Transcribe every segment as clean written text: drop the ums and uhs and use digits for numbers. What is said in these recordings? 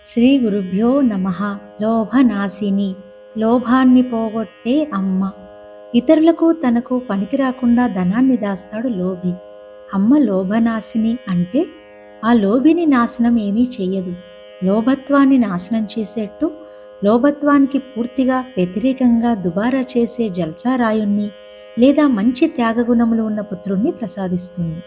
శ్రీ గురుభ్యో నమః. లోభనాశిని, లోభాన్ని పోగొట్టే అమ్మ. ఇతరులకు తనకు పనికి రాకుండా ధనాన్ని దాస్తాడు లోభి. అమ్మ లోభనాశిని అంటే ఆ లోభిని నాశనం ఏమీ చెయ్యదు. లోభత్వాన్ని నాశనం చేసేట్టు, లోభత్వానికి పూర్తిగా వ్యతిరేకంగా దుబారా చేసే జల్సారాయుణ్ణి లేదా మంచి త్యాగగుణములు ఉన్న పుత్రుణ్ణి ప్రసాదిస్తుంది.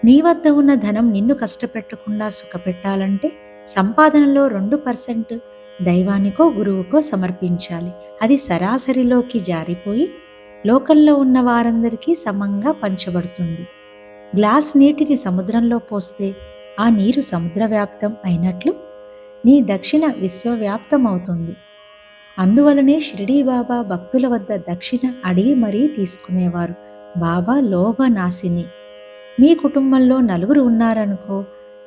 నీ వద్ద ఉన్న ధనం నిన్ను కష్టపెట్టకుండా సుఖపెట్టాలంటే సంపాదనలో 2% దైవానికో గురువుకో సమర్పించాలి. అది సరాసరిలోకి జారిపోయి లోకంలో ఉన్న వారందరికీ సమంగా పంచబడుతుంది. గ్లాస్ నీటిని సముద్రంలో పోస్తే ఆ నీరు సముద్రవ్యాప్తం అయినట్లు నీ దక్షిణ విశ్వవ్యాప్తమవుతుంది. అందువలనే షిరిడీ బాబా భక్తుల వద్ద దక్షిణ అడిగి మరీ తీసుకునేవారు. బాబా లోభనాశిని. మీ కుటుంబంలో 4 ఉన్నారనుకో,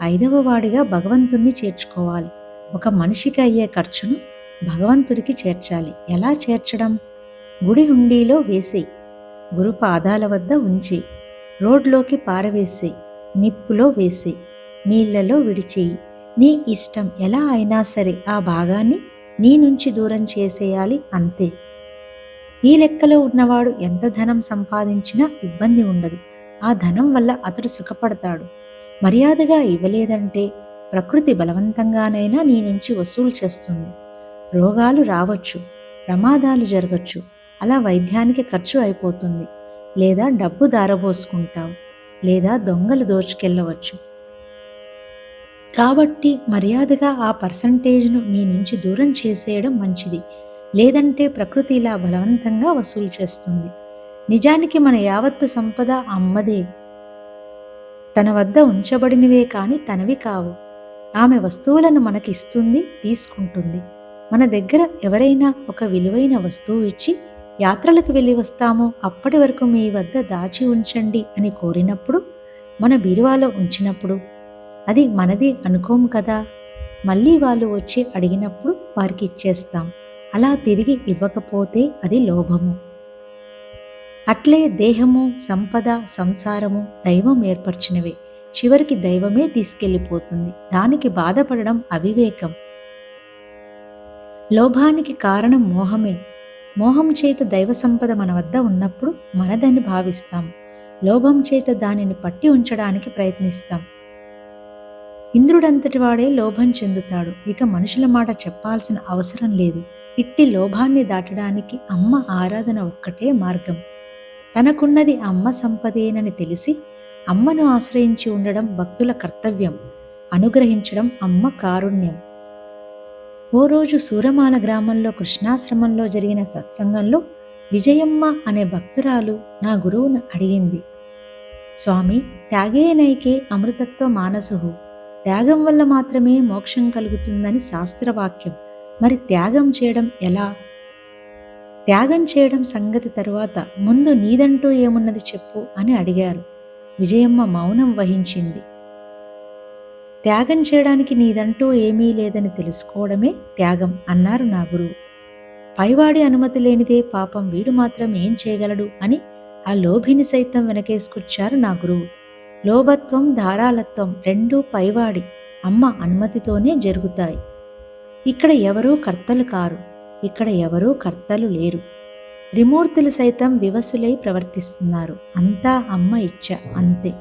5వ వాడిగా భగవంతుణ్ణి చేర్చుకోవాలి. ఒక మనిషికి అయ్యే ఖర్చును భగవంతుడికి చేర్చాలి. ఎలా చేర్చడం? గుడి హుండీలో వేసేయి, గురు పాదాల వద్ద ఉంచేయి, రోడ్లోకి పారవేసేయి, నిప్పులో వేసేయి, నీళ్లలో విడిచేయి. నీ ఇష్టం, ఎలా అయినా సరే ఆ భాగాన్ని నీ నుంచి దూరం చేసేయాలి, అంతే. ఈ లెక్కలో ఉన్నవాడు ఎంత ధనం సంపాదించినా ఇబ్బంది ఉండదు. ఆ ధనం వల్ల అతడు సుఖపడతాడు. మర్యాదగా ఇవ్వలేదంటే ప్రకృతి బలవంతంగానైనా నీ నుంచి వసూలు చేస్తుంది. రోగాలు రావచ్చు, ప్రమాదాలు జరగచ్చు. అలా వైద్యానికి ఖర్చు అయిపోతుంది. లేదా డబ్బు దారబోసుకుంటావు, లేదా దొంగలు దోచుకెళ్ళవచ్చు. కాబట్టి మర్యాదగా ఆ పర్సంటేజ్ను నీ నుంచి దూరం చేసేయడం మంచిది. లేదంటే ప్రకృతి ఇలా బలవంతంగా వసూలు చేస్తుంది. నిజానికి మన యావత్తు సంపద అమ్మదే. తన వద్ద ఉంచబడినవే కాని తనవి కావు. ఆమె వస్తువులను మనకిస్తుంది, తీసుకుంటుంది. మన దగ్గర ఎవరైనా ఒక విలువైన వస్తువు ఇచ్చి యాత్రలకు వెళ్ళి వస్తాము, అప్పటి వరకు మీ వద్ద దాచి ఉంచండి అని కోరినప్పుడు, మన బీరువాలో ఉంచినప్పుడు అది మనది అనుకోము కదా. మళ్ళీ వాళ్ళు వచ్చి అడిగినప్పుడు వారికి ఇచ్చేస్తాం. అలా తిరిగి ఇవ్వకపోతే అది లోభము. అట్లే దేహము, సంపద, సంసారము దైవం ఏర్పరిచినవే. చివరికి దైవమే తీసుకెళ్ళిపోతుంది. దానికి బాధపడడం అవివేకం. లోభానికి కారణం మోహమే. మోహం చేత దైవ సంపద మన వద్ద ఉన్నప్పుడు మనదని భావిస్తాం. లోభం చేత దానిని పట్టి ఉంచడానికి ప్రయత్నిస్తాం. ఇంద్రుడంతటి వాడే లోభం చెందుతాడు. ఇక మనుషుల మాట చెప్పాల్సిన అవసరం లేదు. ఇట్టి లోభాన్ని దాటడానికి అమ్మ ఆరాధన ఒక్కటే మార్గం. తనకున్నది అమ్మ సంపదేనని తెలిసి అమ్మను ఆశ్రయించి ఉండడం భక్తుల కర్తవ్యం. అనుగ్రహించడం అమ్మ కారుణ్యం. ఓ రోజు సూరమాల గ్రామంలో కృష్ణాశ్రమంలో జరిగిన సత్సంగంలో విజయమ్మ అనే భక్తురాలు నా గురువును అడిగింది, స్వామి, త్యాగేనైకే అమృతత్వ మానసుహు. త్యాగం వల్ల మాత్రమే మోక్షం కలుగుతుందని శాస్త్రవాక్యం. మరి త్యాగం చేయడం ఎలా? త్యాగం చేయడం సంగతి తరువాత, ముందు నీదంటూ ఏమున్నది చెప్పు అని అడిగారు. విజయమ్మ మౌనం వహించింది. త్యాగం చేయడానికి నీదంటూ ఏమీ లేదని తెలుసుకోవడమే త్యాగం అన్నారు నా గురువు. పైవాడి అనుమతి లేనిదే పాపం వీడు మాత్రం ఏం చేయగలడు అని ఆ లోభిని సైతం వెనకేసుకొచ్చారు నా గురువు. లోభత్వం, ధారాళత్వం రెండూ పైవాడి అమ్మ అనుమతితోనే జరుగుతాయి. ఇక్కడ ఎవరూ కర్తలు కారు. ఇక్కడ ఎవరూ కర్తలు లేరు. త్రిమూర్తులు సైతం వివసులై ప్రవర్తిస్తున్నారు. అంతా అమ్మ ఇచ్చ, అంతే.